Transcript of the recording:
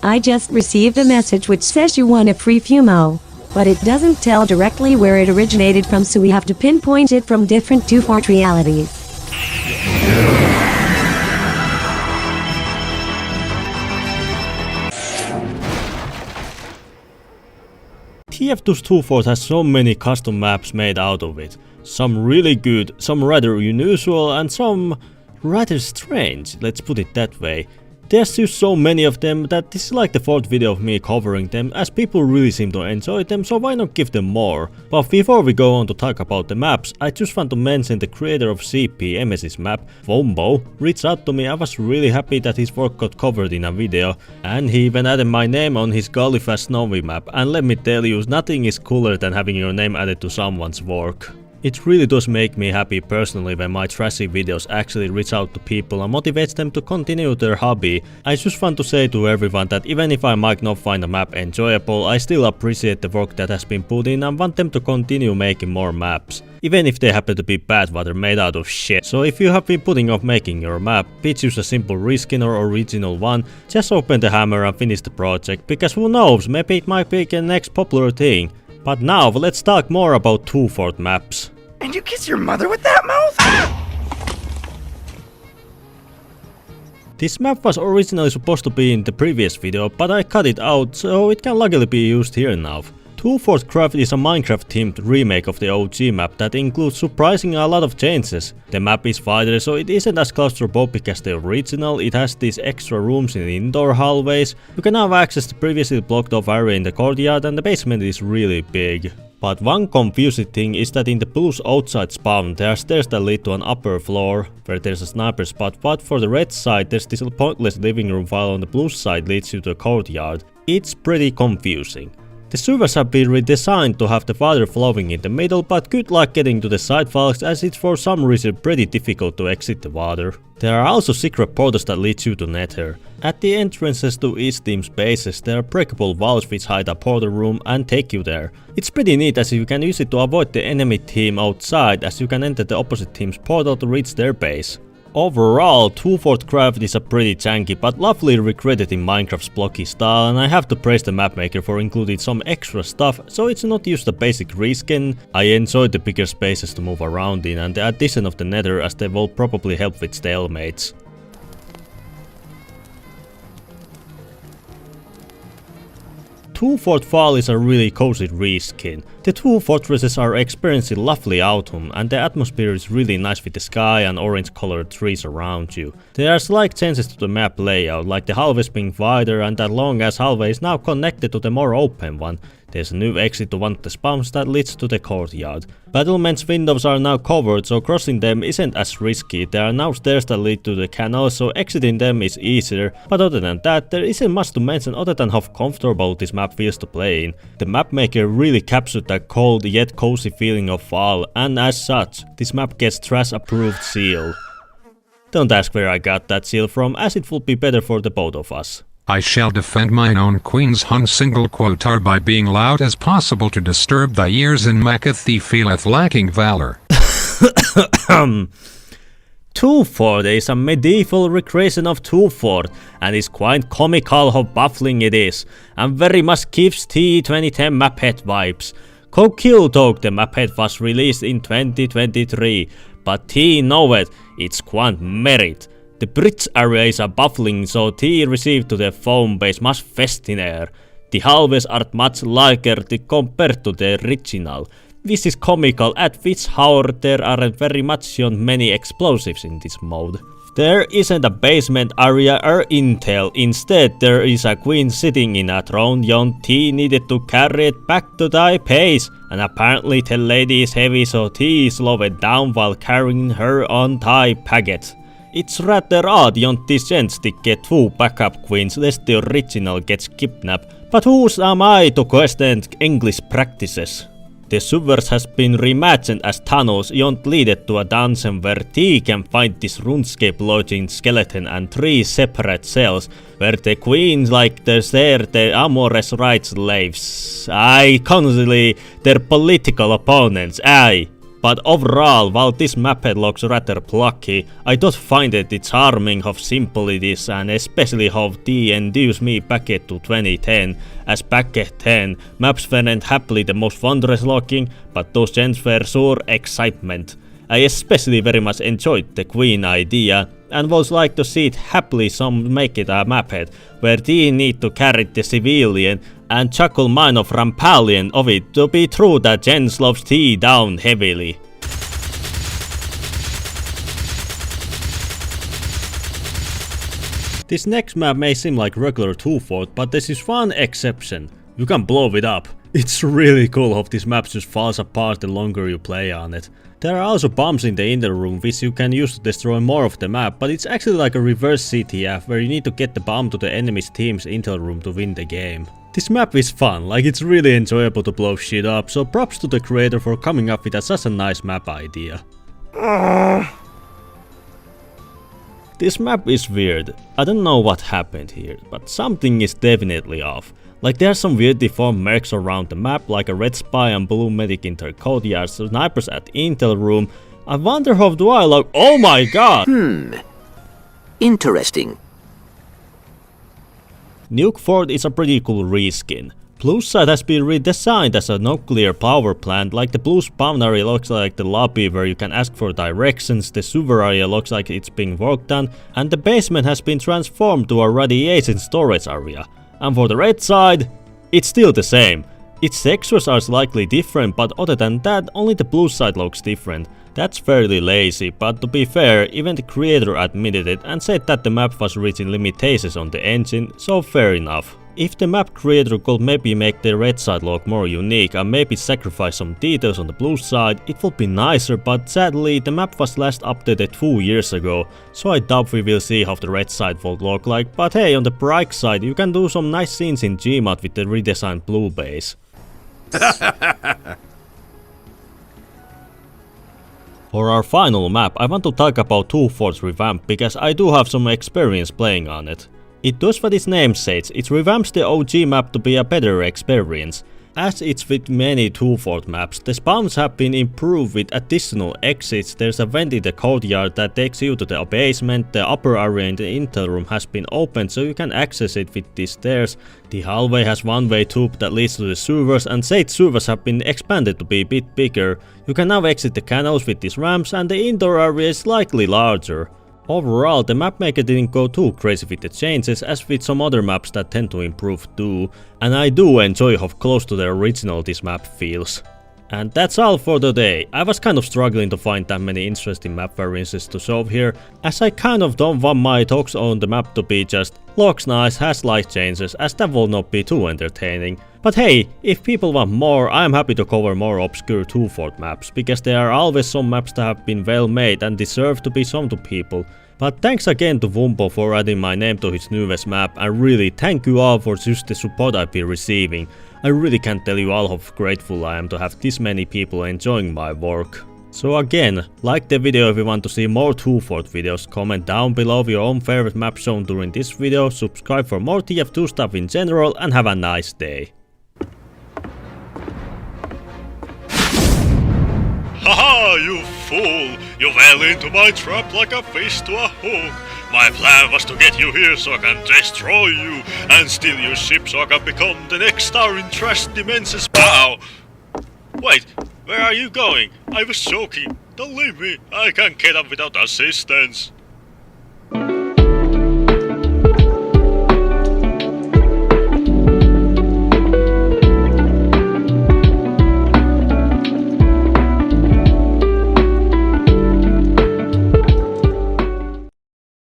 I just received a message which says you won a free Fumo. But it doesn't tell directly where it originated from, so we have to pinpoint it from different 2Fort realities. TF2's 2Fort has so many custom maps made out of it. Some really good, some rather unusual, and some rather strange, let's put it that way. There's just so many of them that this is like the 4th video of me covering them, as people really seem to enjoy them, so why not give them more? But before we go on to talk about the maps, I just want to mention the creator of CPMS's map, Wombo, reached out to me. I was really happy that his work got covered in a video, and he even added my name on his Gullifa's Snowy map, and let me tell you, nothing is cooler than having your name added to someone's work. It really does make me happy personally when my trashy videos actually reach out to people and motivates them to continue their hobby. I just want to say to everyone that even if I might not find a map enjoyable, I still appreciate the work that has been put in and want them to continue making more maps. Even if they happen to be bad but they're made out of shit. So if you have been putting off making your map, be it use a simple reskin or original one, just open the hammer and finish the project, because who knows, maybe it might be the next popular thing. But now let's talk more about 2Fort maps. And you kiss your mother with that mouth? This map was originally supposed to be in the previous video, but I cut it out, so it can luckily be used here now. 2Fort Craft is a Minecraft themed remake of the OG map that includes surprisingly a lot of changes. The map is wider, so it isn't as claustrophobic as the original. It has these extra rooms in the indoor hallways. You can now access the previously blocked off area in the courtyard, and the basement is really big. But one confusing thing is that in the blue's outside spawn there are stairs that lead to an upper floor where there's a sniper spot, but for the red side there's this pointless living room, while on the blue side leads you to the courtyard. It's pretty confusing. The sewers have been redesigned to have the water flowing in the middle, but good luck getting to the sidewalks, as it's for some reason pretty difficult to exit the water. There are also secret portals that lead you to Nether. At the entrances to each team's bases there are breakable walls which hide a portal room and take you there. It's pretty neat, as you can use it to avoid the enemy team outside, as you can enter the opposite team's portal to reach their base. Overall, 2Fort Craft is a pretty janky but lovely recreated in Minecraft's blocky style, and I have to praise the mapmaker for including some extra stuff, so it's not just a basic reskin. I enjoyed the bigger spaces to move around in, and the addition of the Nether, as they will probably help with stalemates. 2Fort Fall is a really cozy reskin. The two fortresses are experiencing lovely autumn, and the atmosphere is really nice with the sky and orange colored trees around you. There are slight changes to the map layout, like the hallways being wider and that long ass hallway is now connected to the more open one. There's a new exit to one of the spawns that leads to the courtyard. Battlement's windows are now covered, so crossing them isn't as risky. There are now stairs that lead to the canal, so exiting them is easier. But other than that, there isn't much to mention other than how comfortable this map feels to play in. The mapmaker really captured that cold yet cozy feeling of fall, and as such, this map gets trash approved seal. Don't ask where I got that seal from, as it would be better for the both of us. I shall defend mine own Queen's Hun single quote are by being loud as possible to disturb thy ears, and maketh thee feeleth lacking valor. 2Fort is a medieval recreation of 2Fort, and is quite comical how baffling it is, and very much gives T2010 Maphead vibes. Kokil Dog the Maphead was released in 2023, but T know it's quite merit. The bridge area is a baffling, so T received to the foam base much festiner. The hallways are much larger compared to the original. This is comical, at which however there aren't very much many explosives in this mode. There isn't a basement area or intel, instead there is a queen sitting in a throne. T needed to carry it back to thy base, and apparently the lady is heavy, so T slowed down while carrying her on thy packet. It's rather odd this chance to get two backup queens lest the original gets kidnapped, but who am I to question English practices? The sewers has been reimagined as tunnels leaded to a dungeon where T can find this RuneScape lodging skeleton and 3 separate cells where the queens like the amorous rights slaves. Constantly their political opponents, But overall, while this maphead looks rather plucky, I don't find it charming how simple it is, and especially how they induce me back to 2010, as back then, maps weren't happily the most wondrous looking, but those gens were sure excitement. I especially very much enjoyed the Queen idea, and would like to see it happily some make it a maphead, where they need to carry the civilian and chuckle mine of Rampalion of it to be true that Jen slows T down heavily. This next map may seem like regular 2-fort, but this is one exception. You can blow it up. It's really cool how this map just falls apart the longer you play on it. There are also bombs in the inner room which you can use to destroy more of the map, but it's actually like a reverse CTF where you need to get the bomb to the enemy's team's intel room to win the game. This map is fun, like it's really enjoyable to blow shit up, so props to the creator for coming up with such a nice map idea. This map is weird. I don't know what happened here, but something is definitely off. Like there's some weird deformed marks around the map, like a red spy and blue medic in their courtyard, snipers at intel room. I wonder how do I look. Oh my god! Interesting. Nuke Fort is a pretty cool reskin. Blue side has been redesigned as a nuclear power plant, like the blue spawn area looks like the lobby where you can ask for directions, the sewer area looks like it's being worked on, and the basement has been transformed to a radiation storage area. And for the red side, it's still the same. Its textures are slightly different, but other than that, only the blue side looks different. That's fairly lazy, but to be fair, even the creator admitted it and said that the map was reaching limitations on the engine, so fair enough. If the map creator could maybe make the red side look more unique and maybe sacrifice some details on the blue side, it would be nicer, but sadly the map was last updated 2 years ago, so I doubt we will see how the red side will look like, but hey, on the bright side you can do some nice scenes in Gmod with the redesigned blue base. For our final map, I want to talk about 2-fort's revamp because I do have some experience playing on it. It does what its name says, it revamps the OG map to be a better experience. As it's with many 2-fort maps, the spawns have been improved with additional exits. There's a vent in the courtyard that takes you to the basement, the upper area in the intel room has been opened so you can access it with these stairs. The hallway has one-way tube that leads to the sewers, and said sewers have been expanded to be a bit bigger. You can now exit the canals with these ramps, and the indoor area is slightly larger. Overall, the mapmaker didn't go too crazy with the changes as with some other maps that tend to improve too, and I do enjoy how close to the original this map feels. And that's all for today. I was kind of struggling to find that many interesting map variances to show here, as I kind of don't want my talks on the map to be just looks nice, has slight changes, as that will not be too entertaining. But hey, if people want more, I am happy to cover more obscure 2-fort maps, because there are always some maps that have been well made and deserve to be shown to people. But thanks again to Wumpo for adding my name to his newest map, and really thank you all for just the support I've been receiving. I really can't tell you all how grateful I am to have this many people enjoying my work. So again, like the video if you want to see more 2-fort videos, comment down below your own favorite map shown during this video, subscribe for more TF2 stuff in general, and have a nice day. Haha, you fool! You fell into my trap like a fish to a hook. My plan was to get you here so I can destroy you and steal your ship so I can become the next star in Trash Dimensions. Ow! Wait, where are you going? I was joking. Don't leave me. I can't get up without assistance.